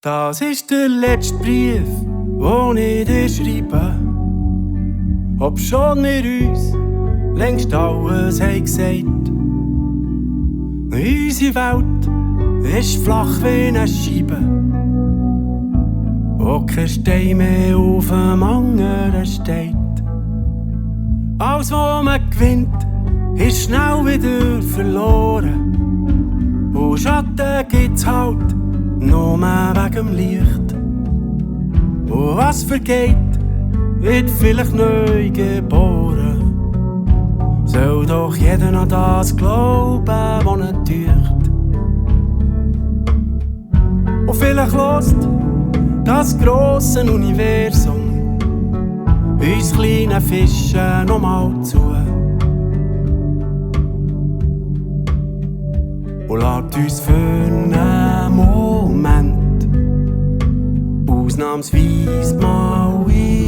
Das ist der letzte Brief, den ich dir schreibe. Ob schon wir uns längst alles haben gesagt. Unsere Welt ist flach wie eine Scheibe, wo kein Stein mehr auf dem anderen steht. Alles, was man gewinnt, ist schnell wieder verloren. Und Schatten gibt's halt nur wegen dem Licht. Und was vergeht, wird vielleicht neu geboren. Soll doch jeder noch das glauben, was er tut. Und vielleicht lässt das grosse Universum uns kleinen Fischen nochmal zu. Und lässt uns für einen Moment ausnahmsweise mal ein.